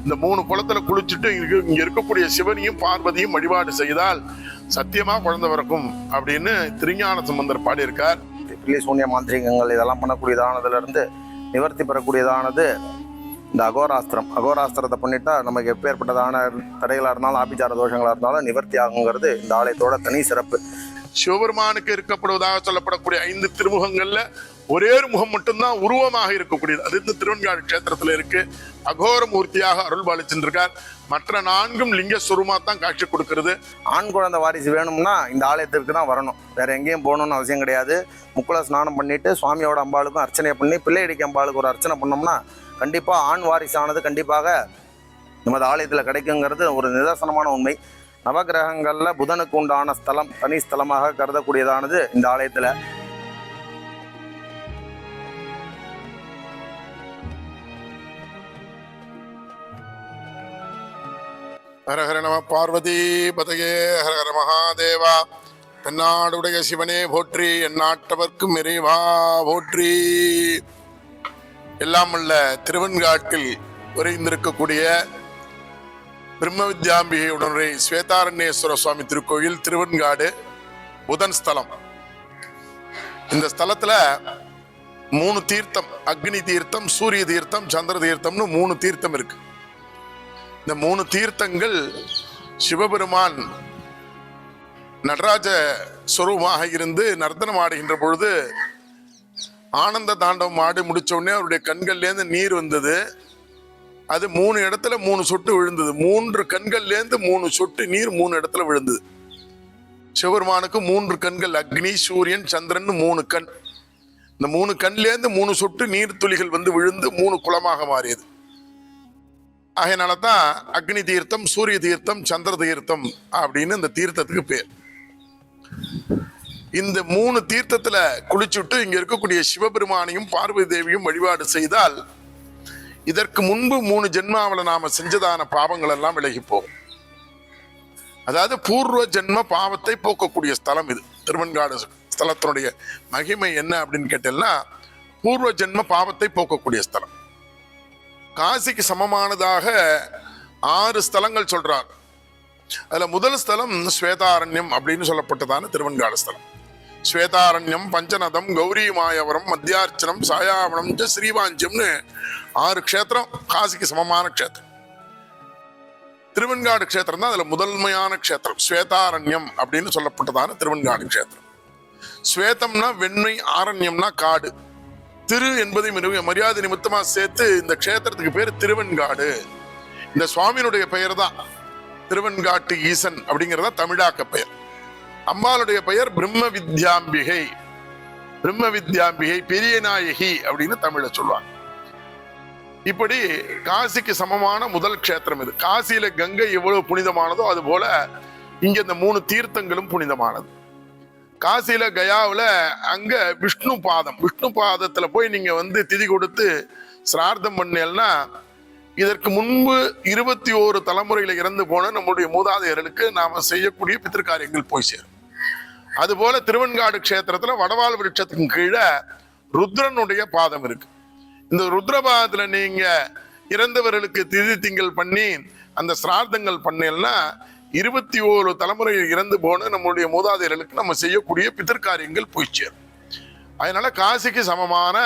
இந்த 3 குளத்துல குளிச்சுட்டு இங்க இருக்கக்கூடிய சிவனையும் பார்வதியும் வழிபாடு செய்தால் சத்தியமா குழந்தை பிறக்கும் அப்படின்னு திருஞான சம்பந்தர் பாடியிருக்கார். பில்லி சூன்ய மாந்திரிகங்கள் இதெல்லாம் பண்ணக்கூடியதானதுல இருந்து நிவர்த்தி பெறக்கூடியதானது இந்த அகோராஸ்திரத்தை பண்ணிட்டா நமக்கு எப்பேற்பட்டதான தடைகளாக இருந்தாலும் ஆபிச்சார தோஷங்களாக இருந்தாலும் நிவர்த்தி ஆகுங்கிறது இந்த ஆலயத்தோட தனி சிறப்பு. சிவபெருமானுக்கு இருக்கப்படுவதாக சொல்லப்படக்கூடிய 5 திருமுகங்கள்ல ஒரே ஒரு முகம் மட்டும்தான் உருவமாக இருக்கக்கூடியது. அது இந்த திருவெண்காடு கஷேத்திரத்துல இருக்கு. அகோர மூர்த்தியாக அருள் பாலிச்சுருக்கார். மற்ற 4ம் லிங்க சுரூபமா தான் காட்சி கொடுக்கிறது. ஆண் குழந்தை வாரிசு வேணும்னா இந்த ஆலயத்திற்கு தான் வரணும், வேற எங்கேயும் போகணும்னு அவசியம் கிடையாது. முக்குள ஸ்நானம் பண்ணிட்டு சுவாமியோட அம்பாளுக்கும் அர்ச்சனை பண்ணி பிள்ளையடிக்கு அம்பாளுக்கு ஒரு அர்ச்சனை பண்ணோம்னா கண்டிப்பா ஆண் வாரிசானது கண்டிப்பாக நமது ஆலயத்தில் கிடைக்குங்கிறது ஒரு நிதர்சனமான உண்மை. நவகிரகங்கள்ல புதனுக்கு உண்டான ஸ்தலம் தனி ஸ்தலமாக கருதக்கூடியதானது இந்த ஆலயத்துல. ஹரஹர நம பார்வதி பதையே ஹரஹர மகாதேவா. தென்னாடுடைய சிவனே போற்றி, எந்நாட்டவர்க்கும் இறைவா போற்றி. எல்லாம் உள்ள திருவெண்காட்டில் உறைந்திருக்கக்கூடிய பிரம்ம வித்யாம்பிகை உடனுரை ஸ்வேதாரண்யேஸ்வர சுவாமி திருக்கோயில் திருவெண்காடு புதன் ஸ்தலம். இந்த ஸ்தலத்துல 3 தீர்த்தம், அக்னி தீர்த்தம், சூரிய தீர்த்தம், சந்திர தீர்த்தம்னு 3 தீர்த்தம் இருக்கு. இந்த 3 தீர்த்தங்கள் சிவபெருமான் நடராஜ ஸ்வரூபமாக இருந்து நர்த்தனம் ஆடுகின்ற பொழுது ஆனந்த தாண்டவம் ஆடி முடிச்ச உடனே அவருடைய கண்கள்லேருந்து நீர் வந்தது. அது 3 இடத்துல 3 சொட்டு விழுந்தது. 3 கண்கள்லேருந்து 3 சொட்டு நீர் 3 இடத்துல விழுந்தது. சிவபெருமானுக்கு 3 கண்கள், அக்னி, சூரியன், சந்திரன் 3 கண். இந்த 3 கண்லேருந்து 3 சொட்டு நீர் துளிகள் வந்து விழுந்து 3 குளமாக மாறியது. ஆகையினாலதான் அக்னி தீர்த்தம், சூரிய தீர்த்தம், சந்திர தீர்த்தம் அப்படின்னு இந்த தீர்த்தத்துக்கு பேர். இந்த 3 தீர்த்தத்துல குளிச்சுட்டு இங்க இருக்கக்கூடிய சிவபெருமானையும் பார்வதி தேவியும் வழிபாடு செய்தால் இதற்கு முன்பு 3 ஜென்மாவில நாம செஞ்சதான பாவங்கள் எல்லாம் விலகி போகும். அதாவது பூர்வ ஜென்ம பாவத்தை போக்கக்கூடிய ஸ்தலம் இது. திருவெண்காடு ஸ்தலத்தினுடைய மகிமை என்ன அப்படின்னு கேட்டேன்னா, பூர்வ ஜென்ம பாவத்தை போக்கக்கூடிய ஸ்தலம். காசிக்கு சமமானதாக 6 ஸ்தலங்கள் சொல்றார். அதுல முதல் ஸ்தலம் ஸ்வேதாரண்யம் அப்படின்னு சொல்லப்பட்டதான திருவெண்காடு ஸ்தலம். ஸ்வேதாரண்யம், பஞ்சநதம், கௌரி மாயவரம், மத்தியார்ச்சனம், சாயாவனம், ஸ்ரீவாஞ்சியம்னு 6 க்ஷேத்திரம் காசிக்கு சமமான க்ஷேத்திரம். திருவெண்காடு க்ஷேத்திரம் தான் அதுல முதன்மையான க்ஷேத்திரம். ஸ்வேதாரண்யம் அப்படின்னு சொல்லப்பட்டதான திருவெண்காடு க்ஷேத்திரம். ஸ்வேதம்னா வெண்மை, ஆரண்யம்னா காடு. திரு என்பதை மரியாதை நிமித்தமா சேர்த்து இந்த க்ஷேத்திரத்துக்கு பேர் திருவெண்காடு. இந்த சுவாமியினுடைய பெயர் தான் திருவெண்காட்டு ஈசன் அப்படிங்கிறதா தமிழாக்க பெயர். அம்பாளுடைய பெயர் பிரம்ம வித்யாம்பிகை. பிரம்ம வித்யாம்பிகை, பெரிய நாயகி அப்படின்னு தமிழ சொல்லுவாங்க. இப்படி காசிக்கு சமமான முதல் க்ஷேத்திரம் இது. காசியில கங்கை எவ்வளவு புனிதமானதோ அது போல இங்க இந்த 3 தீர்த்தங்களும் புனிதமானது. காசியில கயாவில் அங்க விஷ்ணு பாதத்துல போய் நீங்க வந்து திதி கொடுத்து சிரார்த்தம் பண்ணேன்னா இதற்கு முன்பு 21 தலைமுறையில இறந்து போன நம்முடைய மூதாதையர்களுக்கு நாம செய்யக்கூடிய பித்திருக்காரியங்கள் போய் சேரும். அதுபோல திருவெண்காடு க்ஷேத்திரத்துல வடவாள் விருட்சத்துக்கு கீழே ருத்ரனுடைய பாதம் இருக்கு. இந்த ருத்ரபாதத்துல நீங்க இறந்தவர்களுக்கு திதி திங்கள் பண்ணி அந்த சிரார்த்தங்கள் பண்ணேன்னா 21 தலைமுறையில் இறந்து போன நம்முடைய மூதாதையர்களுக்கு நம்ம செய்யக்கூடிய பித்திருக்காரியங்கள் போய் சேரும். அதனால காசிக்கு சமமான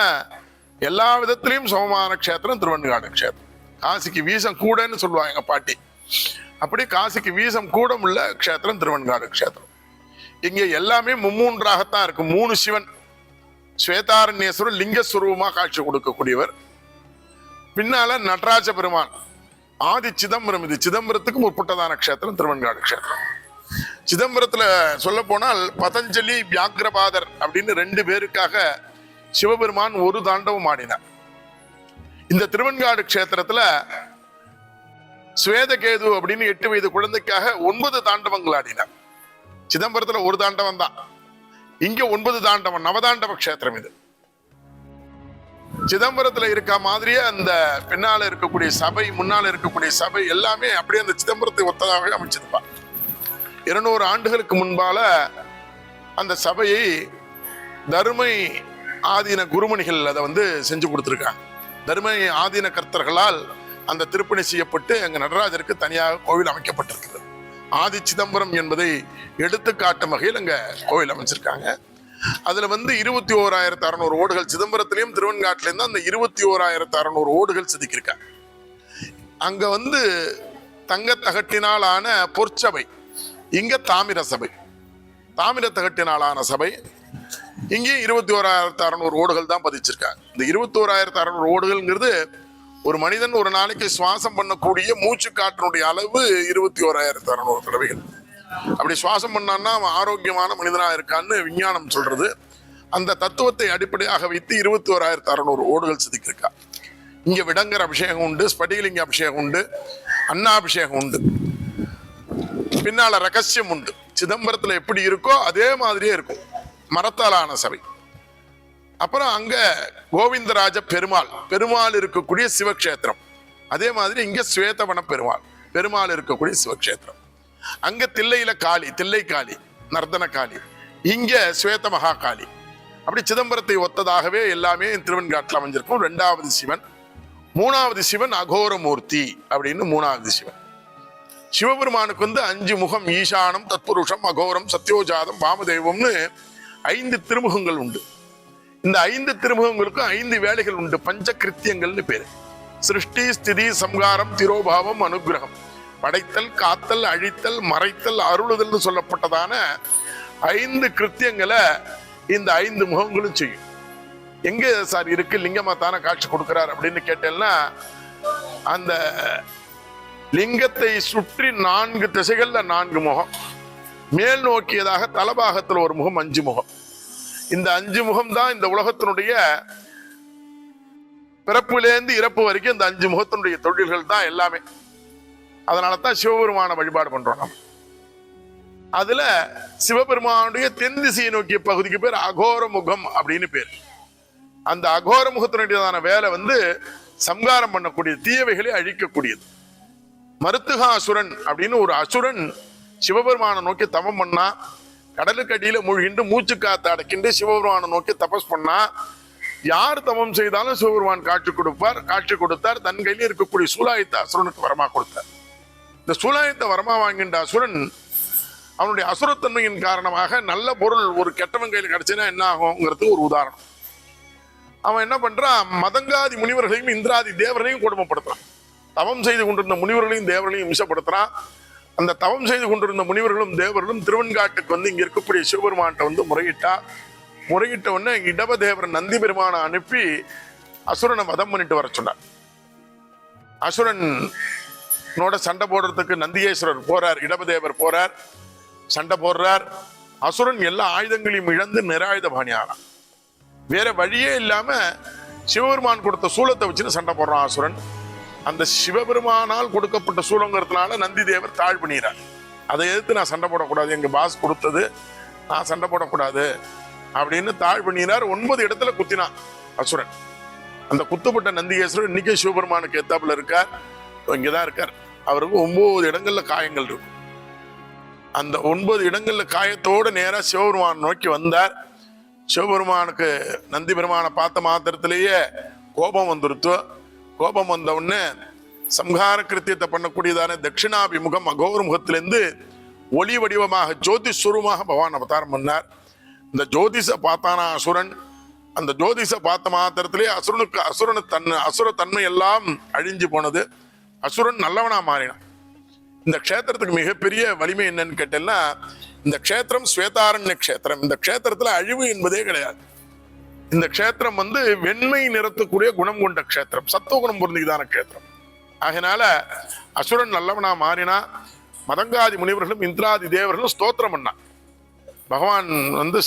எல்லா விதத்திலையும் சமமான க்ஷேத்திரம் திருவெண்காடு க்ஷேத்திரம். காசிக்கு வீசம் கூடன்னு சொல்லுவாங்க எங்க பாட்டி. அப்படி காசிக்கு வீசம் கூட உள்ள க்ஷேத்திரம் திருவெண்காடு க்ஷேத்திரம். இங்க எல்லாமே மும்மூன்றாகத்தான் இருக்கு. 3 சிவன். ஸ்வேதாரண்யேஸ்வரர் லிங்கஸ்வரூபமா காட்சி கொடுக்கக்கூடியவர். பின்னால நடராஜ பெருமான், ஆதி சிதம்பரம். இது சிதம்பரத்துக்கு முற்பட்டதான க்ஷேத்திரம் திருவெண்காடு க்ஷேத்திரம். சிதம்பரத்துல சொல்ல போனால் பதஞ்சலி, வியாக்கிரபாதர் அப்படின்னு 2 பேருக்காக சிவபெருமான் ஒரு தாண்டவம் ஆடினார். இந்த திருவெண்காடு க்ஷேத்திரத்துல ஸ்வேதகேது அப்படின்னு 8 வயது குழந்தைக்காக 9 தாண்டவங்கள் ஆடினார். சிதம்பரத்துல ஒரு தாண்டவம் தான், இங்க 9 தாண்டவம். நவதாண்டவ க்ஷேத்திரம் இது. சிதம்பரத்துல இருக்க மாதிரியே அந்த பின்னால இருக்கக்கூடிய சபை, முன்னால இருக்கக்கூடிய சபை எல்லாமே அப்படியே அந்த சிதம்பரத்தை ஒத்ததாக அமைச்சிருப்பார். 200 ஆண்டுகளுக்கு முன்பால அந்த சபையை தருமை ஆதீன குருமணிகள் அதை வந்து செஞ்சு கொடுத்துருக்காங்க. தருமை ஆதீன கர்த்தர்களால் அந்த திருப்பணி செய்யப்பட்டு அங்க நடராஜருக்கு தனியாக கோவில் அமைக்கப்பட்டிருக்கிறது. ஆதி சிதம்பரம் என்பதை எடுத்துக்காட்டும் வகையில் அங்க கோவில் அமைச்சிருக்காங்க. அதுல 21,600 ஓடுகள் சிதம்பரத்திலையும் திருவெண்காட்டிலையும் தான் அந்த 21,600 ஓடுகள் செதுக்கியிருக்காங்க. அங்க தங்க தகட்டினால் ஆன பொற்சபை, இங்க தாமிர சபை, தாமிர தகட்டினால் ஆன சபை. இங்கே 21,600 ஓடுகள் தான் பதிச்சிருக்காங்க. இந்த 21,600 ஓடுகள்ங்கிறது ஒரு மனிதன் ஒரு நாளைக்கு சுவாசம் பண்ணக்கூடிய மூச்சு காற்றினுடைய அளவு 21,600 தடவைகள். அப்படி சுவாசம் பண்ணான்னா அவன் ஆரோக்கியமான மனிதனா இருக்கான்னு விஞ்ஞானம் சொல்றது. அந்த தத்துவத்தை அடிப்படையாக வைத்து 21,600 ஓடுகள் செதுக்கியிருக்கா. இங்க விடங்கர் அபிஷேகம் உண்டு, ஸ்படிகலிங்க அபிஷேகம் உண்டு, அன்னாபிஷேகம் உண்டு, பின்னால ரகசியம் உண்டு. சிதம்பரத்துல எப்படி இருக்கோ அதே மாதிரியே இருக்கும், மரத்தாலான சபை. அப்புறம் அங்க கோவிந்தராஜ பெருமாள் இருக்கக்கூடிய சிவக்ஷேத்திரம். அதே மாதிரி இங்க ஸ்வேதவன பெருமாள் இருக்கக்கூடிய சிவக்ஷேத்திரம். அங்க தில்லையில தில்லை காளி, நர்தன காளி, இங்க ஸ்வேத மகா காளி. அப்படி சிதம்பரத்தை ஒத்ததாகவே எல்லாமே திருவெண்காட்டில் அமைஞ்சிருக்கும். 2வது சிவன். 3வது சிவன் அகோரமூர்த்தி அப்படின்னு 3வது சிவன். சிவபெருமானுக்கு 5 முகம், ஈசானம், தத்புருஷம், அகோரம், சத்யோஜாதம், வாமதேவம்னு 5 திருமுகங்கள் உண்டு. இந்த 5 திருமுகங்களுக்கும் 5 வேலைகள் உண்டு. பஞ்சகிருத்தியங்கள்னு பேரு. சிருஷ்டி, ஸ்திதி, சம்ஹாரம், திரோபாவம், அனுகிரகம். படைத்தல், காத்தல், அழித்தல், மறைத்தல், அருளுதல் சொல்லப்பட்டதான 5 கிருத்தியங்களை இந்த 5 முகங்களும் செய்யும். எங்க சார் இருக்கு, லிங்கமா தானே காட்சி கொடுக்கிறார் அப்படின்னு கேட்டேன்னா, அந்த லிங்கத்தை சுற்றி 4 திசைகள்ல 4 முகம், மேல் நோக்கியதாக தலபாகத்தில் ஒரு முகம், 5 முகம். இந்த 5 முகம் தான் இந்த உலகத்தினுடைய பிறப்பிலேருந்து இறப்பு வரைக்கும் இந்த 5 முகத்தினுடைய தொழில்கள் தான் எல்லாமே. அதனாலதான் சிவபெருமான வழிபாடு பண்றோம் நம்ம. அதுல சிவபெருமானுடைய தென் திசையை நோக்கிய பகுதிக்கு பேர் அகோர முகம் அப்படின்னு பேர். அந்த அகோர முகத்தினுடையதான வேலை சம்ஹாரம் பண்ணக்கூடிய, தீயவைகளை அழிக்கக்கூடியது. மருத்துகா அசுரன் அப்படின்னு ஒரு அசுரன் சிவபெருமானை நோக்கி தவம் பண்ணா, கடலுக்கு அடியில மூழ்கின்று மூச்சு காத்து அடக்கின்று சிவபெருமானை நோக்கி தபஸ் பண்ணா, யார் தவம் செய்தாலும் சிவபெருமான் காட்சி கொடுத்தார். தன் கையில இருக்கக்கூடிய சூலாயுத்த அசுரனுக்கு வரமா கொடுத்தார். இந்த சூலாயுத்த வரமா வாங்கின்ற அசுரன் அவனுடைய அசுரத்தன்மையின் காரணமாக நல்ல பொருள் ஒரு கெட்டவன் கையில் கிடைச்சுன்னா என்ன ஆகுங்கிறது ஒரு உதாரணம். அவன் என்ன பண்றான், மதங்காதி முனிவர்களையும் இந்திராதி தேவர்களையும் கொடுமைப்படுத்துறான். தவம் செய்து கொண்டிருந்த முனிவர்களையும் தேவர்களையும் விஷப்படுத்துறான். அந்த தவம் செய்து கொண்டிருந்த முனிவர்களும் தேவர்களும் திருவெண்காட்டுக்கு இங்க இருக்கக்கூடிய சிவபெருமான்கிட்ட முறையிட்ட உடனே இடபதேவர் நந்தி பெருமானை அனுப்பி அசுரனை வதம் பண்ணிட்டு வர சொன்னார். அசுரனோட சண்டை போடுறதுக்கு நந்தியேஸ்வரர் போறார், இடபதேவர் போறார், சண்டை போடுறார். அசுரன் எல்லா ஆயுதங்களையும் இழந்து நிராயுத பாணியாரான். வேற வழியே இல்லாம சிவபெருமான் கொடுத்த சூலத்தை வச்சுன்னு சண்டை போடுறான் அசுரன். அந்த சிவபெருமானால் கொடுக்கப்பட்ட சூலங்கிறதுனால நந்தி தேவர் தாழ் பண்ணிறார். அதை எதிர்த்து நான் சண்டை போடக்கூடாது, எங்க பாஸ் கொடுத்தது, நான் சண்டை போடக்கூடாது அப்படின்னு தாழ் பண்ணினார். 9 இடத்துல குத்தினான் அசுரன். அந்த குத்துப்பட்ட நந்திகேஸ்வரர் இன்னைக்கு சிவபெருமானுக்கு ஏத்தாப்புல இருக்கார், இங்கதான் இருக்கார். அவருக்கு 9 இடங்கள்ல காயங்கள் இருக்கும். அந்த 9 இடங்கள்ல காயத்தோடு நேரா சிவபெருமான் நோக்கி வந்தார். சிவபெருமானுக்கு நந்தி பெருமானை பார்த்த மாத்திரத்திலேயே கோபம் வந்துருத்து. கோபம் வந்த உடனே சம்ஹார கிருத்தியத்தை பண்ணக்கூடியதான தட்சிணாபிமுகம் அகோர முகத்திலிருந்து ஒளி வடிவமாக ஜோதிஸ்வரூபமாக பகவான் அவதாரம் பண்ணார். இந்த ஜோதிஷ பார்த்தானா அசுரன். அந்த ஜோதிஷ பார்த்த மாத்திரத்திலே அசுர தன்மை எல்லாம் அழிஞ்சு போனது. அசுரன் நல்லவனா மாறினான். இந்த க்ஷேத்திரத்துக்கு மிகப்பெரிய வலிமை என்னன்னு கேட்டேன்னா, இந்த க்ஷேத்திரம் ஸ்வேதாரண்ய க்ஷேத்திரம். இந்த க்ஷேத்திரத்துல அழிவு என்பதே கிடையாது. இந்த க்ஷேத்திரம் வெண்மை நிறத்துக்குரிய குணம் கொண்ட க்ஷேத்திரம், சத்துவகுணம் பொருந்திதான க்ஷேத்திரம். ஆகையினால அசுரன் நல்லவனா மாறினா. மதங்காதி முனிவர்களும் இந்திராதி தேவர்களும் ஸ்தோத்திரம் பண்ணா. பகவான்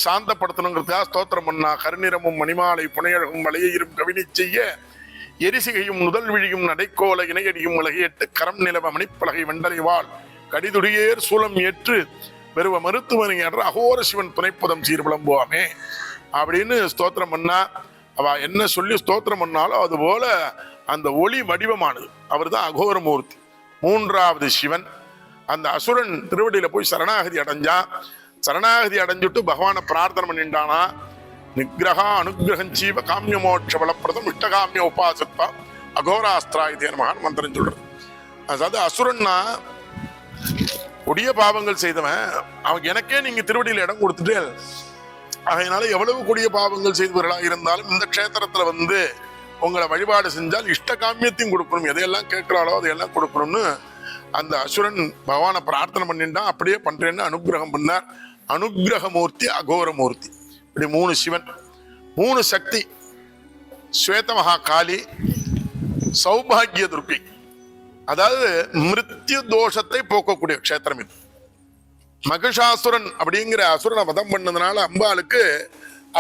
சாந்தப்படுத்தணுங்கிறதுக்காக ஸ்தோத்திரம் பண்ணா. கருநிறமும் மணிமாலை புனையழகும் மலையையும் கவினி செய்ய எரிசிகையும் முதல் விழியும் நடைக்கோல இணையடியும் உலகையிட்டு கரம் நிலவ மணிப்பலகை வெண்டலை வாழ் கடிதுடியேர் சூலம் ஏற்று வெறுவ மருத்துவனை என்ற அகோர சிவன் துணைப்பதம் சீர் விளம்புவாமே அப்படின்னு ஸ்தோத்திரம் பண்ணா. அவ என்ன சொல்லி ஸ்தோத்திரம் பண்ணாலும் அது போல அந்த ஒளி வடிவமானது. அவர் தான் அகோரமூர்த்தி, 3வது சிவன். அந்த அசுரன் திருவடியில போய் சரணாகதி அடைஞ்சான். சரணாகதி அடைஞ்சுட்டு பகவானை பிரார்த்தனை பண்ணிட்டானா. நிகிரகா அனுகிரகம் சீவ காமிய மோட்ச பலப்பிரதம் இஷ்டகாமிய உபாசத்வா அகோராஸ்திரா இதே மகான் மந்திரம் சொல்றது. அதாவது அசுரன்னா கொடிய பாவங்கள் செய்தவன், அவன் எனக்கே நீங்க திருவடியில் இடம் கொடுத்துட்டு, அதனால எவ்வளவு கொடிய பாவங்கள் செய்தவர்களாக இருந்தாலும் இந்த க்ஷேத்திரத்துல வந்து உங்களை வழிபாடு செஞ்சால் இஷ்ட காமியத்தையும் கொடுக்கணும், எதையெல்லாம் கேட்கிறாளோ அதையெல்லாம் கொடுக்கணும்னு அந்த அசுரன் பகவானை பிரார்த்தனை பண்ணிட்டான். அப்படியே பண்றேன்னு அனுகிரகம் பண்ணார். அனுகிரகமூர்த்தி, அகோரமூர்த்தி, இப்படி 3 சிவன், 3 சக்தி. ஸ்வேத மகா காளி, சௌபாகிய துர்க்கை, அதாவது மிருத்யு தோஷத்தை போக்கக்கூடிய க்ஷேத்திரம் இது. மகிஷாசுரன் அப்படிங்கிற அசுரனை வதம் பண்ணதுனால அம்பாளுக்கு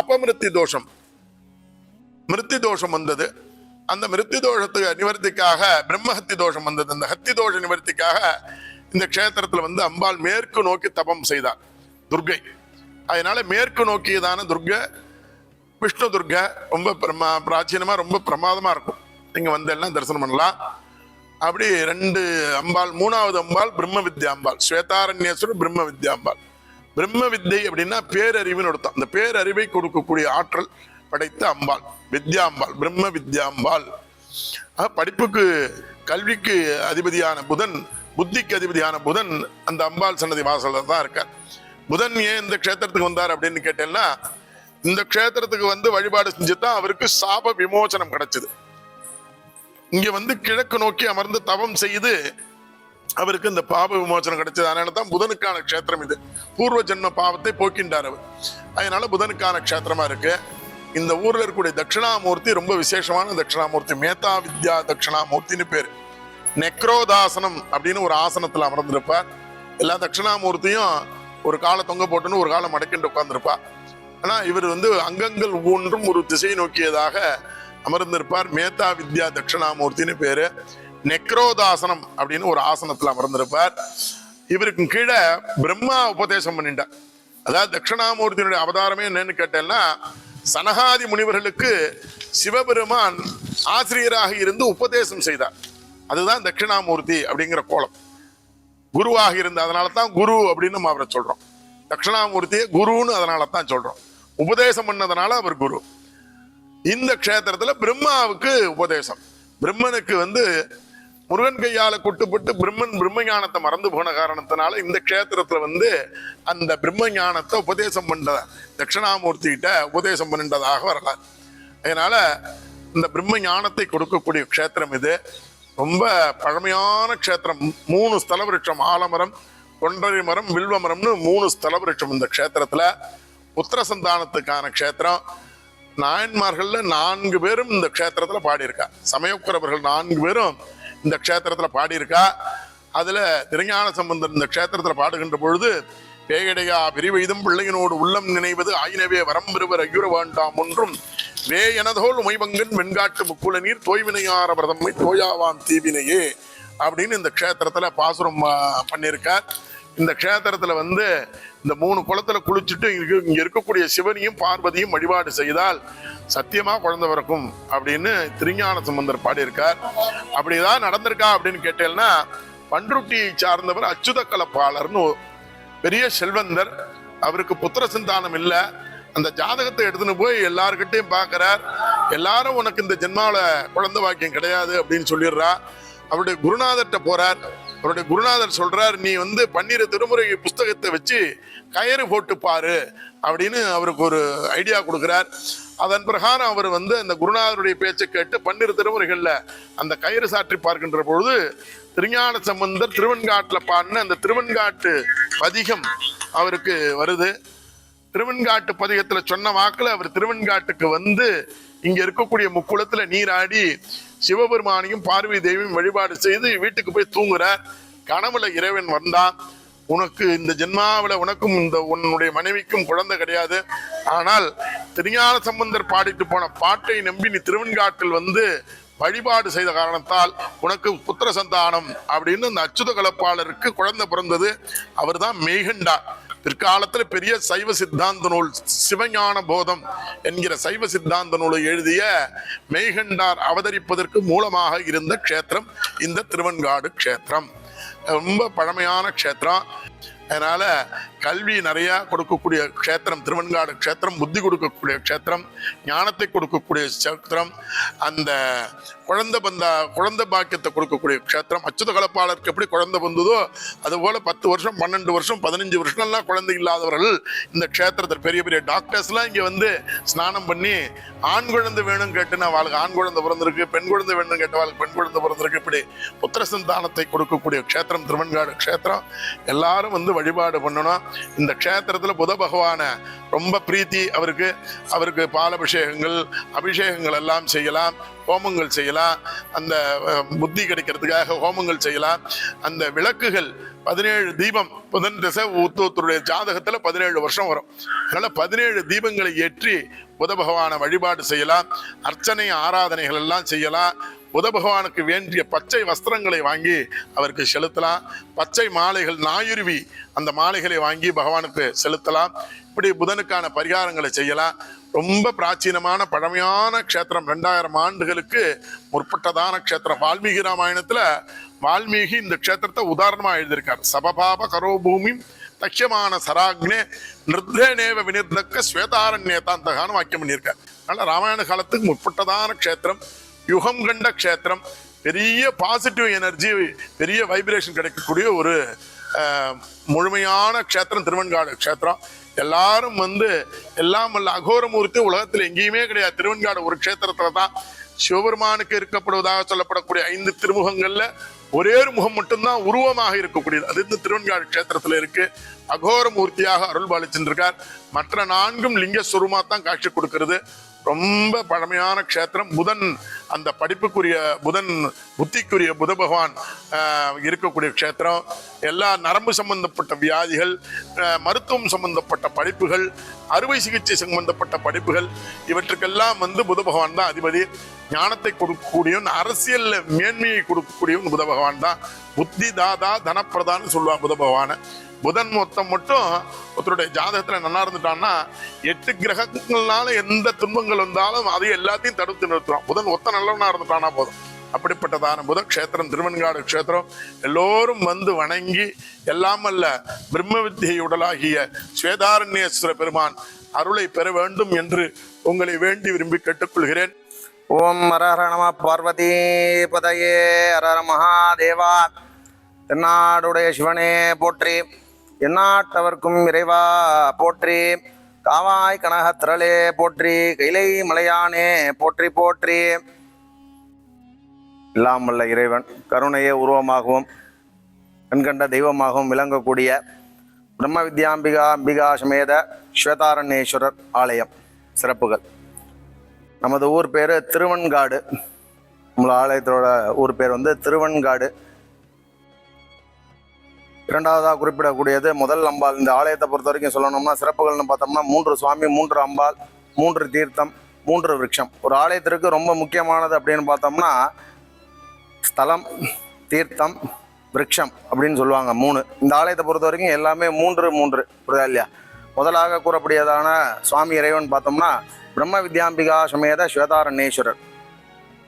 அபமிருத்தி தோஷம், மிருத்தி தோஷம் வந்தது. அந்த மிருத்தி தோஷத்துக்கு நிவர்த்திக்காக பிரம்மஹத்தி தோஷம் வந்தது. அந்த ஹத்தி தோஷ நிவர்த்திக்காக இந்த க்ஷேத்திரத்துல வந்து அம்பாள் மேற்கு நோக்கி தபம் செய்தார் துர்கை. அதனால மேற்கு நோக்கியதான துர்கை விஷ்ணு துர்கை ரொம்ப பிராச்சீனமா ரொம்ப பிரமாதமா இருக்கும். நீங்க வந்து எல்லாம் தரிசனம் பண்ணலாம். அப்படி 2 அம்பாள். 3வது அம்பாள் பிரம்ம வித்யாம்பாள், ஸ்வேதாரண்யேஸ்வரர் பிரம்ம வித்யாம்பாள். பிரம்ம வித்தை அப்படின்னா பேரறிவுன்னு அர்த்தம். அந்த பேரறிவை கொடுக்கக்கூடிய ஆற்றல் படைத்த அம்பாள் வித்யாம்பாள், பிரம்ம வித்யாம்பாள். படிப்புக்கு கல்விக்கு அதிபதியான புதன், புத்திக்கு அதிபதியான புதன் அந்த அம்பாள் சன்னதி வாசல்ல தான் இருக்கார். புதன் ஏன் இந்த க்ஷேத்திரத்துக்கு வந்தார் அப்படின்னு கேட்டேன்னா, இந்த க்ஷேத்திரத்துக்கு வந்து வழிபாடு செஞ்சுதான் அவருக்கு சாப விமோசனம் கிடைச்சது. இங்க வந்து கிழக்கு நோக்கி அமர்ந்து தவம் செய்து அவருக்கு இந்த பாப விமோசனம் கிடைச்சது. அதனாலதான் புதனுக்கான க்ஷேத்திரம் இது. பூர்வ ஜென்ம பாவத்தை போக்கின்றார் அவர். அதனால புதனுக்கான க்ஷேத்திரமா இருக்கு. இந்த ஊர்ல இருக்கக்கூடிய தட்சிணாமூர்த்தி ரொம்ப விசேஷமான தட்சிணாமூர்த்தி, மேதா வித்யா தட்சிணாமூர்த்தின்னு பேரு. நெக்ரோதாசனம் அப்படின்னு ஒரு ஆசனத்துல அமர்ந்திருப்பார். எல்லா தட்சிணாமூர்த்தியும் ஒரு காலை தொங்க போட்டுன்னு ஒரு காலை மடக்கிட்டு உட்கார்ந்துருப்பா. ஆனா இவர் வந்து அங்கங்கள் ஒவ்வொன்றும் ஒரு திசை நோக்கியதாக அமர்ந்திருப்பார். மேதா வித்யா தட்சிணாமூர்த்தின்னு பேரு. நெக்ரோதாசனம் அப்படின்னு ஒரு ஆசனத்துல அமர்ந்திருப்பார். இவருக்கு கீழே பிரம்மா உபதேசம் பண்ணிட்டார். அதாவது தட்சிணாமூர்த்தியினுடைய அவதாரமே என்னன்னு கேட்டேன்னா, சனகாதி முனிவர்களுக்கு சிவபெருமான் ஆசிரியராக இருந்து உபதேசம் செய்தார். அதுதான் தட்சிணாமூர்த்தி அப்படிங்கிற கோலம். குருவாக இருந்த, அதனால தான் குரு அப்படின்னு நம்ம அவரை சொல்றோம். தட்சிணாமூர்த்தியை குருன்னு அதனால தான் சொல்றோம். உபதேசம் பண்ணதுனால அவர் குரு. இந்த க்ஷேத்திரத்துல பிரம்மாவுக்கு உபதேசம். பிரம்மனுக்கு வந்து முருகன் கையால கொட்டுப்பட்டு பிரம்ம ஞானத்தை மறந்து போன காரணத்தினால இந்த க்ஷேத்திரத்துல வந்து அந்த பிரம்ம ஞானத்தை உபதேசம் பண்ற தட்சிணாமூர்த்தி கிட்ட உபதேசம் பண்ணின்றதாக வரலாறு. அதனால இந்த பிரம்ம ஞானத்தை கொடுக்கக்கூடிய க்ஷேத்திரம் இது. ரொம்ப பழமையான க்ஷேத்திரம். 3 ஸ்தல விருட்சம், ஆலமரம், கொண்டரி மரம், வில்வ மரம்னு 3 ஸ்தல விருட்சம் இந்த க்ஷேத்திரத்துல. புத்திர சந்தானத்துக்கான க்ஷேத்திரம். நாயன்மார்கள்ல 4 பேரும் இந்த க்ஷேத்திரத்துல பாடியிருக்கா. சமயக்குறவர்கள் 4 பேரும் இந்த க்ஷேத்திரத்துல பாடியிருக்கா. அதுல திருஞான சம்பந்தர் இந்த க்ஷேத்திரத்துல பாடுகின்ற பொழுது, பேயடையா விரிவெய்தும் பிள்ளையினோடு உள்ளம் நினைவது ஆயினவே வரம் பெறுவர் ஐயுற வேண்டாம் ஒன்றும் வே எனதோல் உமைபங்கன் வெண்காட்டு முக்குள நீர் தோய்வினையார பிரதம்மை தோயாவான் தீவினையே அப்படின்னு இந்த க்ஷேத்திரத்துல பாசுரம் பண்ணியிருக்கார். இந்த க்ஷேத்திரத்துல வந்து இந்த 3 குளத்துல குளிச்சுட்டு இங்க இருக்கக்கூடிய சிவனையும் பார்வதியும் வழிபாடு செய்தால் சத்தியமா குழந்தை பிறக்கும் அப்படின்னு திருஞான சம்பந்தர் பாடியிருக்கார். அப்படிதான் நடந்திருக்கா அப்படின்னு கேட்டேன்னா, பண்ருட்டியை சார்ந்தவர் அச்சுத கலப்பாளர்னு பெரிய செல்வந்தர். அவருக்கு புத்திர சந்தானம் இல்லை. அந்த ஜாதகத்தை எடுத்துன்னு போய் எல்லாருக்கிட்டையும் பார்க்கிறார். எல்லாரும் உனக்கு இந்த ஜென்மாவில குழந்தை வாக்கியம் கிடையாது அப்படின்னு சொல்லிடுறா. அவருடைய குருநாதர்கிட்ட போறார். அவருடைய குருநாதர் சொல்றார், நீ வந்து 12 திருமுறை புஸ்தகத்தை வச்சு கயிறு போட்டு பாரு அப்படின்னு அவருக்கு ஒரு ஐடியா கொடுக்கிறார். அதன் பிரகாரம் அவர் வந்து அந்த குருநாதருடைய பேச்சை கேட்டு 12 திருமுறைகள்ல அந்த கயிறு சாற்றி பார்க்கின்ற பொழுது திருஞான சம்பந்தர் திருவெண்காட்டுல பாடின அந்த திருவெண்காட்டு பதிகம் அவருக்கு வருது. திருவெண்காட்டு பதிகத்துல சொன்ன வாக்குல அவர் திருவெண்காட்டுக்கு வந்து இங்க இருக்கக்கூடிய முக்குளத்துல நீராடி சிவபெருமானையும் பார்வதி தேவியும் வழிபாடு செய்து வீட்டுக்கு போய் தூங்குறார். கனவுல இறைவன் வந்தான், உனக்கு இந்த ஜென்மாவில உனக்கும் இந்த உன்னுடைய மனைவிக்கும் குழந்தை கிடையாது. ஆனால் திருஞான சம்பந்தர் பாடிட்டு போன பாட்டை நம்பி நீ திருவெண்காட்டில் வந்து வழிபாடு செய்த காரணத்தால் உனக்கு புத்திர சந்தானம் அப்படின்னு அந்த அச்சுத கலப்பாளருக்கு குழந்தை பிறந்தது. அவர் தான் மெய்கண்டார். பிற்காலத்துல பெரிய சைவ சித்தாந்த நூல் சிவஞான போதம் என்கிற சைவ சித்தாந்த நூலை எழுதிய மெய்கண்டார் அவதரிப்பதற்கு மூலமாக இருந்த க்ஷேத்திரம் இந்த திருவெண்காடு க்ஷேத்திரம். ரொம்ப பழமையான க்ஷேத்திரம். அதனால கல்வி நிறைய கொடுக்கக்கூடிய க்ஷேத்திரம் திருவெண்காடு க்ஷேத்திரம், புத்தி கொடுக்கக்கூடிய க்ஷேத்திரம், ஞானத்தை கொடுக்கக்கூடிய க்ஷேத்திரம், அந்த குழந்தை பாக்கியத்தை கொடுக்கக்கூடிய க்ஷேத்திரம். அச்சுத கலப்பாளருக்கு எப்படி குழந்தை வந்ததோ அதுபோல 10 வருஷம் 12 வருஷம் 15 வருஷம்லாம் குழந்தை இல்லாதவர்கள் இந்த க்ஷேத்திரத்தில் பெரிய பெரிய டாக்டர்ஸ்லாம் இங்கே வந்து ஸ்நானம் பண்ணி ஆண் குழந்தை வேணும் கேட்டுன்னா அவளுக்கு ஆண் குழந்தை பிறந்திருக்கு, பெண் குழந்தை வேணும் கேட்டவாளுக்கு பெண் குழந்தை பிறந்திருக்கு. இப்படி புத்திர சந்தானத்தை கொடுக்கக்கூடிய க்ஷேத்திரம் திருவெண்காடு க்ஷேத்திரம். எல்லாரும் வந்து வழிபாடு பண்ணணும். இந்த க்ஷேத்திரத்தில் புத பகவானை ரொம்ப பிரீத்தி, அவருக்கு பாலபிஷேகங்கள் அபிஷேகங்கள் எல்லாம் செய்யலாம், ஹோமங்கள் செய்யலாம், அந்த புத்தி கிடைக்கிறதுக்காக ஹோமங்கள் செய்யலாம். அந்த விளக்குகள் 17 தீபம் புதன் திசை உத்தவத்துடைய ஜாதகத்துல 17 வருஷம் வரும். அதனால 17 தீபங்களை ஏற்றி புத பகவானை வழிபாடு செய்யலாம். அர்ச்சனை ஆராதனைகள் எல்லாம் செய்யலாம். புத பகவானுக்கு வேண்டிய பச்சை வஸ்திரங்களை வாங்கி அவருக்கு செலுத்தலாம். பச்சை மாலைகள் நாயுருவி அந்த மாலைகளை வாங்கி பகவானுக்கு செலுத்தலாம். இப்படி புதனுக்கான பரிகாரங்களை செய்யலாம். ரொம்ப பிராச்சீனமான பழமையான க்ஷேத்திரம், 2000 ஆண்டுகளுக்கு முற்பட்டதான க்ஷேத்திரம். வால்மீகி ராமாயணத்துல வால்மீகி இந்த க்ஷேத்திரத்தை உதாரணமா எழுதியிருக்கார். சபபாப கரோபூமி தக்ஷமான சராக்னே நிர்தேனேவ வினிர்தக்க ஸ்வேதாரண்யேதாந்தகான்னு வாக்கியம் பண்ணியிருக்கார். அதனால ராமாயண காலத்துக்கு முற்பட்டதான க்ஷேத்திரம், யுகம் கண்ட க்ஷேத்திரம், பெரிய பாசிட்டிவ் எனர்ஜி, பெரிய வைப்ரேஷன் கிடைக்கக்கூடிய ஒரு முழுமையான க்ஷேத்திரம் திருவெண்காடு க்ஷேத்திரம். எல்லாரும் வந்து எல்லாம் வல்ல அகோரமூர்த்தி உலகத்தில் எங்கேயுமே கிடையாது. திருவெண்காடு ஒரு க்ஷேத்திரத்துல தான் சிவபெருமானுக்கு இருக்கப்படுவதாக சொல்லப்படக்கூடிய 5 திருமுகங்கள்ல ஒரே ஒரு முகம் மட்டும்தான் உருவமாக இருக்கக்கூடியது. அது இந்த திருவெண்காடு க்ஷேத்திரத்துல இருக்கு. அகோரமூர்த்தியாக அருள் பாலிச்சுருக்கார். மற்ற 4ம் லிங்கஸ்வரூபமா தான் காட்சி கொடுக்கிறது. ரொம்ப பழமையான க்ஷேத்திரம். புதன் அந்த படிப்புக்குரிய புதன் புத்திக்குரிய புத பகவான் இருக்கக்கூடிய க்ஷேத்திரம். எல்லா நரம்பு சம்பந்தப்பட்ட வியாதிகள், மருத்துவம் சம்பந்தப்பட்ட படிப்புகள், அறுவை சிகிச்சை சம்பந்தப்பட்ட படிப்புகள், இவற்றுக்கெல்லாம் வந்து புத பகவான் தான் அதிபதி. ஞானத்தை கொடுக்கக்கூடியவன், அரசியல் மேன்மையை கொடுக்கக்கூடியவன் புத பகவான் தான். புத்தி தாதா தனப்பிரதான்னு சொல்லுவான் புத பகவான. புதன் மொத்தம் மட்டும் ஒருத்தருடைய ஜாதகத்துல நல்லா இருந்துட்டான்னா 8 கிரகங்கள்னால எந்த துன்பங்கள் வந்தாலும் அதை எல்லாத்தையும் தடுத்து நிறுத்துறான். புதன் ஒத்த நல்லவனா இருந்துட்டானா போதும். அப்படிப்பட்டதான புத க்ஷேத்திரம் திருவெண்காடு க்ஷேத்திரம். எல்லோரும் வந்து வணங்கி எல்லாம் அல்ல பிரம்ம வித்தியை உடலாகிய ஸ்வேதாரண்யேஸ்வர பெருமான் அருளை பெற வேண்டும் என்று உங்களை வேண்டி விரும்பி கேட்டுக்கொள்கிறேன். ஓம் ஹர நம பார்வதி பதையே ஹர மகாதேவா. தென்னாடுடைய சிவனே போற்றி, எந்நாட்டவர்க்கும் இறைவா போற்றி, காவாய் கனகத்திரளே போற்றி, கைலை மலையானே போற்றி போற்றி. எல்லாம் வல்ல இறைவன் கருணையே உருவமாகவும் கண்கண்ட தெய்வமாகவும் விளங்கக்கூடிய பிரம்ம வித்யாம்பிகா சமேத ஸ்வேதாரண்யேஸ்வரர் ஆலயம் சிறப்புகள். நமது ஊர் பேர் திருவெண்காடு. நம்மள ஆலயத்தோட ஊர் பேர் வந்து திருவெண்காடு. இரண்டாவதாக குறிப்பிடக்கூடியது முதல் அம்பாள். இந்த ஆலயத்தை பொறுத்த வரைக்கும் சொல்லணும்னா சிறப்புகள்னு பார்த்தோம்னா 3 சுவாமி, 3 அம்பாள், 3 தீர்த்தம், 3 விருட்சம். ஒரு ஆலயத்திற்கு ரொம்ப முக்கியமானது அப்படின்னு பார்த்தோம்னா ஸ்தலம், தீர்த்தம், விருட்சம் அப்படின்னு சொல்லுவாங்க 3. இந்த ஆலயத்தை பொறுத்த வரைக்கும் எல்லாமே 3 புரியுதா இல்லையா? முதலாக கூறக்கூடியதான சுவாமி இறைவன் பார்த்தோம்னா பிரம்ம வித்யாம்பிகா சமேத ஸ்வேதாரண்யேஸ்வரர்.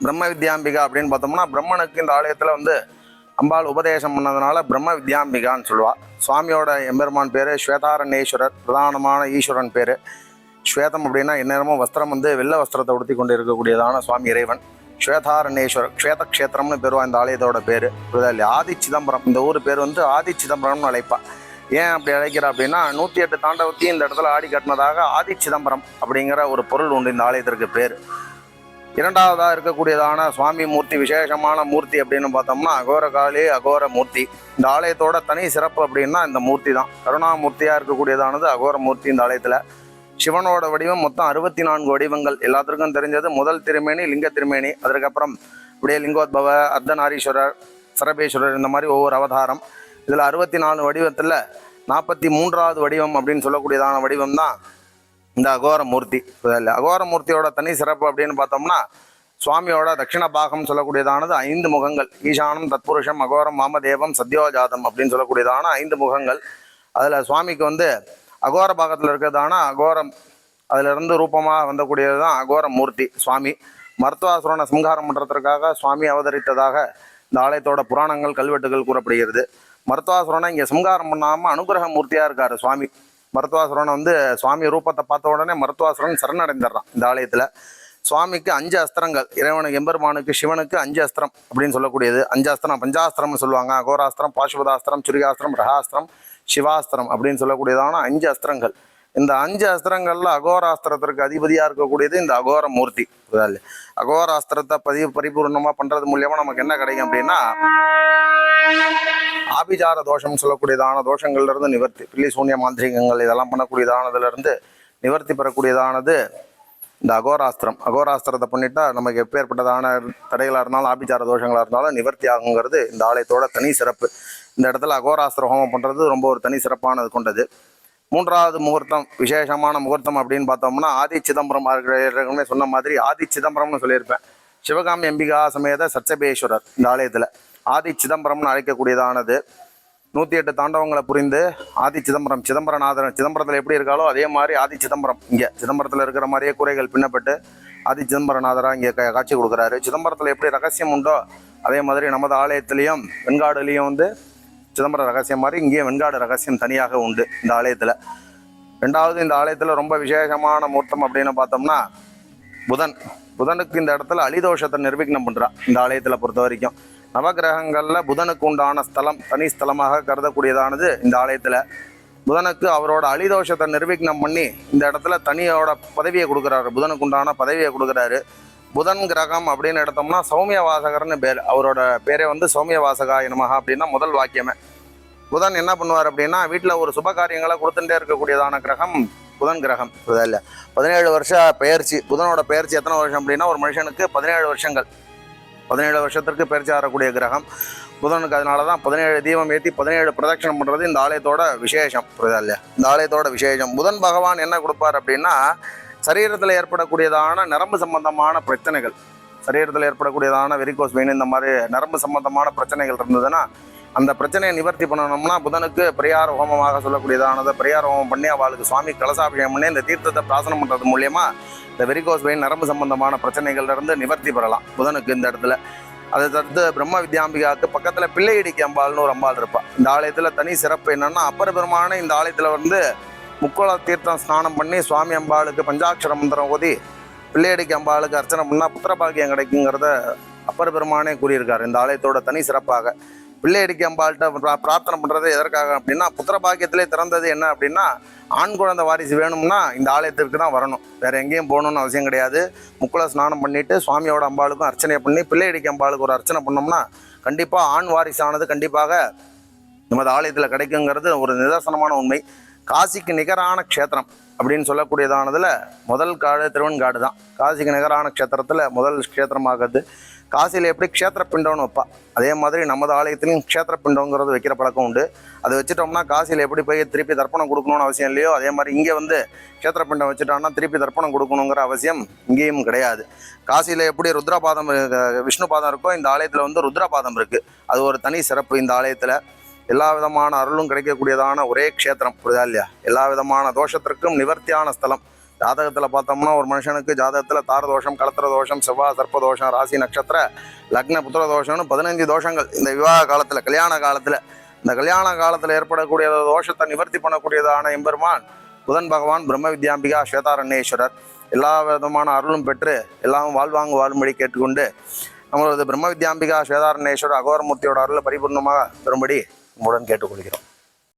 பிரம்ம வித்யாம்பிகா அப்படின்னு பார்த்தோம்னா பிரம்மனுக்கு இந்த ஆலயத்தில் வந்து அம்பாள் உபதேசம் பண்ணதுனால பிரம்ம வித்யாம்பிகான்னு சொல்லுவாள். சுவாமியோட எம்பெருமான் பேர் ஸ்வேதாரண்யேஸ்வரர், பிரதானமான ஈஸ்வரன் பேர். ஸ்வேதம் அப்படின்னா எந்நேரமும் வஸ்திரம் வந்து வெள்ளை வஸ்திரத்தை உடுத்தி கொண்டு இருக்கக்கூடியதான சுவாமி இறைவன் ஸ்வேதாரண்யேஸ்வரர். ஸ்வேத க்ஷேத்திரம்னு பேருவா இந்த ஆலயத்தோட பேர். ஆதி சிதம்பரம், இந்த ஊர் பேர் வந்து ஆதி சிதம்பரம்னு அழைப்பா. ஏன் அப்படி அழைக்கிறா அப்படின்னா 108 தாண்டவத்தையும் இந்த இடத்துல ஆடி கட்டினதாக ஆதி சிதம்பரம் அப்படிங்கிற ஒரு பொருள் உண்டு இந்த ஆலயத்திற்கு பேர். இரண்டாவதாக இருக்கக்கூடியதான சுவாமி மூர்த்தி, விசேஷமான மூர்த்தி அப்படின்னு பார்த்தோம்னா அகோரகாளி அகோர மூர்த்தி. இந்த ஆலயத்தோட தனி சிறப்பு அப்படின்னா இந்த மூர்த்தி தான். கருணாமூர்த்தியாக இருக்கக்கூடியதானது அகோர மூர்த்தி. இந்த ஆலயத்தில் சிவனோட வடிவம் மொத்தம் 64 வடிவங்கள். எல்லாத்திற்கும் தெரிஞ்சது முதல் திருமேனி லிங்க திருமேனி, அதற்கப்புறம் இப்படியே லிங்கோத்பவ, அர்த்தநாரீஸ்வரர், சரபேஸ்வரர், இந்த மாதிரி ஒவ்வொரு அவதாரம். இதில் 64 வடிவத்தில் 43வது வடிவம் அப்படின்னு சொல்லக்கூடியதான வடிவம் தான் இந்த அகோர மூர்த்தி. அகோர மூர்த்தியோட தனி சிறப்பு அப்படின்னு பார்த்தோம்னா சுவாமியோட தட்சிண பாகம் சொல்லக்கூடியதானது 5 முகங்கள். ஈசானம், தத்புருஷம், அகோரம், வாமதேவம், சத்யோஜாதம் அப்படின்னு சொல்லக்கூடியதான 5 முகங்கள். அதில் சுவாமிக்கு வந்து அகோர பாகத்தில் இருக்கிறதான அகோரம், அதிலிருந்து ரூபமாக வந்தக்கூடியது தான் அகோர மூர்த்தி. சுவாமி மருத்துவாசுரனை சம்ஹாரம் பண்ணுறதுக்காக சுவாமி அவதரித்ததாக இந்த ஆலயத்தோட புராணங்கள் கல்வெட்டுகள் கூறப்படுகிறது. மருத்துவாசுரனை இங்கே சம்ஹாரம் பண்ணாமல் அனுகிரக மூர்த்தியாக இருக்கார் சுவாமி. மருத்துவாசுரனை வந்து சுவாமி ரூபத்தை பார்த்த உடனே மருத்துவாசுரன் சரணடைந்துடுறான் இந்த ஆலயத்தில். சுவாமிக்கு 5 அஸ்திரங்கள், இறைவனுக்கு எம்பெருமானுக்கு சிவனுக்கு 5 அஸ்திரம் அப்படின்னு சொல்லக்கூடியது. 5 அஸ்திரம் பஞ்சாஸ்திரம்னு சொல்லுவாங்க. அகோராஸ்திரம், பாசுபதாஸ்திரம், சுரிகாஸ்திரம், ரகாஸ்திரம், சிவாஸ்திரம் அப்படின்னு சொல்லக்கூடியதான 5 அஸ்திரங்கள். இந்த 5 அஸ்திரங்கள்ல அகோராஸ்திரத்திற்கு அதிபதியாக இருக்கக்கூடியது இந்த அகோர மூர்த்தி. அகோராஸ்திரத்தை பரிபூர்ணமாக பண்றது மூலியமா நமக்கு என்ன கிடைக்கும் அப்படின்னா, ஆபிசார தோஷம் சொல்லக்கூடியதான தோஷங்கள்ல இருந்து நிவர்த்தி, பில்லி சூன்ய மாந்திரிகங்கள் இதெல்லாம் பண்ணக்கூடியதானதுல இருந்து நிவர்த்தி பெறக்கூடியதானது இந்த அகோராஸ்திரம். அகோராஸ்திரத்தை பண்ணிட்டா நமக்கு எப்பேற்பட்டதான தடைகளாக இருந்தாலும் ஆபிசார தோஷங்களாக இருந்தாலும் நிவர்த்தி ஆகுங்கிறது இந்த ஆலயத்தோட தனி சிறப்பு. இந்த இடத்துல அகோராஸ்திர ஹோமம் பண்ணுறது ரொம்ப ஒரு தனி சிறப்பானது கொண்டது. 3வது முகூர்த்தம், விசேஷமான முகூர்த்தம் அப்படின்னு பார்த்தோம்னா ஆதி சிதம்பரம். ஏற்கனவே சொன்ன மாதிரி ஆதி சிதம்பரம்னு சொல்லியிருப்பேன். சிவகாமி அம்பிகா சமேத சச்சபேஸ்வரர் இந்த ஆலயத்தில் ஆதி சிதம்பரம்னு அழைக்கக்கூடியதானது. 108 தாண்டவங்களை புரிந்து ஆதி சிதம்பரம், சிதம்பரநாதன் சிதம்பரத்தில் எப்படி இருக்காலோ அதே மாதிரி ஆதி சிதம்பரம் இங்கே சிதம்பரத்தில் இருக்கிற மாதிரியே குறைகள் பின்னப்பட்டு ஆதி சிதம்பரநாதராக இங்கே காட்சி கொடுக்குறாரு. சிதம்பரத்தில் எப்படி ரகசியம் உண்டோ அதே மாதிரி நமது ஆலயத்திலையும் வெண்காடுலேயும் வந்து சிதம்பர ரகசியம் மாதிரி இங்கேயும் வெண்காடு ரகசியம் தனியாக உண்டு இந்த ஆலயத்தில். 2வது இந்த ஆலயத்தில் ரொம்ப விசேஷமான முகூர்த்தம் அப்படின்னு பார்த்தோம்னா புதனுக்கு இந்த இடத்துல அலிதோஷத்தை நிர்விக்னம் பண்ணுறா இந்த ஆலயத்தில் பொறுத்த வரைக்கும். நவகிரகங்களில் புதனுக்கு உண்டான ஸ்தலம், தனி ஸ்தலமாக கருதக்கூடியதானது இந்த ஆலயத்தில். புதனுக்கு அவரோட அலிதோஷத்தை நிர்விக்னம் பண்ணி இந்த இடத்துல தனியோட பதவியை கொடுக்குறாரு, புதனுக்கு உண்டான பதவியை கொடுக்குறாரு. புதன் கிரகம் அப்படின்னு எடுத்தோம்னா சௌமிய வாசகர்னு பேர். அவரோட பேரே வந்து சௌமிய வாசகாய நமஹ அப்படின்னா முதல் வாக்கியமே. புதன் என்ன பண்ணுவார் அப்படின்னா, வீட்டில் ஒரு சுப காரியங்களை கொடுத்துட்டே இருக்கக்கூடியதான கிரகம் புதன் கிரகம். இல்லை 17 வருஷ பெயர்ச்சி. புதனோட பெயர்ச்சி எத்தனை வருஷம் அப்படின்னா, ஒரு மனுஷனுக்கு 17 வருஷங்கள். 17 வருஷத்திற்கு பெயர்ச்சி ஆகக்கூடிய கிரகம் புதனுக்கு. அதனால தான் 17 தீபம் ஏற்றி 17 பிரதட்சணம் பண்ணுறது இந்த ஆலயத்தோட விசேஷம். புரியுதா இல்லையா? இந்த ஆலயத்தோட விசேஷம். புதன் பகவான் என்ன கொடுப்பார் அப்படின்னா, சரீரத்தில் ஏற்படக்கூடியதான நரம்பு சம்பந்தமான பிரச்சனைகள், சரீரத்தில் ஏற்படக்கூடியதான வெரிகோஸ் வெயின் இந்த மாதிரி நரம்பு சம்பந்தமான பிரச்சனைகள் இருந்ததுன்னா அந்த பிரச்சனையை நிவர்த்தி பண்ணணும்னா புதனுக்கு பரிகார ஹோமமாக சொல்லக்கூடியதானதை பரிகார ஹோமம் பண்ணி அவளுக்கு சுவாமி கலசாபிஷேகம் பண்ணி இந்த தீர்த்தத்தை பிராசனம் பண்ணுறது மூலியமா இந்த வெரிகோஸ் வெயின் நரம்பு சம்பந்தமான பிரச்சனைகள்லேருந்து நிவர்த்தி பெறலாம் புதனுக்கு இந்த இடத்துல. அதை தடுத்து பிரம்ம வித்யாம்பிகாவுக்கு பக்கத்தில் பிள்ளையடிக்கு அம்பாள்னு ஒரு அம்பாள் இருப்பாள். இந்த ஆலயத்தில் தனி சிறப்பு என்னன்னா, அப்பர் பெருமான இந்த ஆலயத்தில் வந்து முக்கோள தீர்த்தம் ஸ்நானம் பண்ணி சுவாமி அம்பாளுக்கு பஞ்சாட்சர மந்திரம் ஓதி பிள்ளையடிக்கு அம்பாளுக்கு அர்ச்சனை பண்ணால் புத்திரபாகியம் கிடைக்குங்கிறத அப்பர் பெருமானே கூறியிருக்கார். இந்த ஆலயத்தோட தனி சிறப்பாக பிள்ளையடிக்கு அம்பாள்கிட்ட பிரார்த்தனை பண்ணுறது எதற்காக அப்படின்னா, புத்திரபாகியத்திலே திறந்தது என்ன அப்படின்னா, ஆண் குழந்தை வாரிசு வேணும்னா இந்த ஆலயத்திற்கு தான் வரணும், வேற எங்கேயும் போகணும்னு அவசியம் கிடையாது. முக்குள ஸ்நானம் பண்ணிட்டு சுவாமியோட அம்பாளுக்கும் அர்ச்சனை பண்ணி பிள்ளையடிக்கு அம்பாளுக்கு ஒரு அர்ச்சனை பண்ணோம்னா கண்டிப்பாக ஆண் வாரிசானது கண்டிப்பாக நமது ஆலயத்தில் கிடைக்குங்கிறது ஒரு நிதர்சனமான உண்மை. காசிக்கு நிகரான க்ஷேத்திரம் அப்படின்னு சொல்லக்கூடியதானதில் முதல் காடு திருவெண்காடு தான். காசிக்கு நிகரான க்ஷேத்திரத்தில் முதல் க்ஷேத்திரமாகுது. காசியில் எப்படி க்ஷேத்திர பிண்டம்னு வைப்பா, அதே மாதிரி நமது ஆலயத்திலையும் க்ஷேத்திர பிண்டங்கிறது வைக்கிற பழக்கம் உண்டு. அதை வச்சுட்டோம்னா காசியில் எப்படி போய் திருப்பி தர்ப்பணம் கொடுக்கணும்னு அவசியம் இல்லையோ அதே மாதிரி இங்கே வந்து க்ஷேத்திர பிண்டம் வச்சுட்டோம்னா திருப்பி தர்ப்பணம் கொடுக்கணுங்கிற அவசியம் இங்கேயும் கிடையாது. காசியில் எப்படி ருத்ரபாதம் விஷ்ணு பாதம் இருக்கோ இந்த ஆலயத்தில் வந்து ருத்ரபாதம் இருக்குது. அது ஒரு தனி சிறப்பு. இந்த ஆலயத்தில் எல்லா விதமான அருளும் கிடைக்கக்கூடியதான ஒரே க்ஷேத்திரம். புரியுதா இல்லையா? எல்லா விதமான தோஷத்திற்கும் நிவர்த்தியான ஸ்தலம். ஜாதகத்தில் பார்த்தோம்னா ஒரு மனுஷனுக்கு ஜாதகத்தில் தார தோஷம், கலத்திர தோஷம், செவ்வாய் சர்ப்ப தோஷம், ராசி நட்சத்திர லக்ன புத்திர தோஷம்னு 15 தோஷங்கள் இந்த விவாக காலத்தில், கல்யாண காலத்தில். இந்த கல்யாண காலத்தில் ஏற்படக்கூடிய தோஷத்தை நிவர்த்தி பண்ணக்கூடியதான எம்பெருமான் புதன் பகவான் பிரம்ம வித்யாம்பிகா ஸ்வேதாரண்யேஸ்வரர். எல்லா விதமான அருளும் பெற்று எல்லாம் வாழ்வாங்கு வாழும்படி கேட்டுக்கொண்டு நம்மளது பிரம்ம வித்யாம்பிகா ஸ்வேதாரண்யேஸ்வரர் அகோரமூர்த்தியோட அருளை பரிபூர்ணமாக பெறும்படி உங்களுடன் கேட்டுக்கொள்கிறோம்.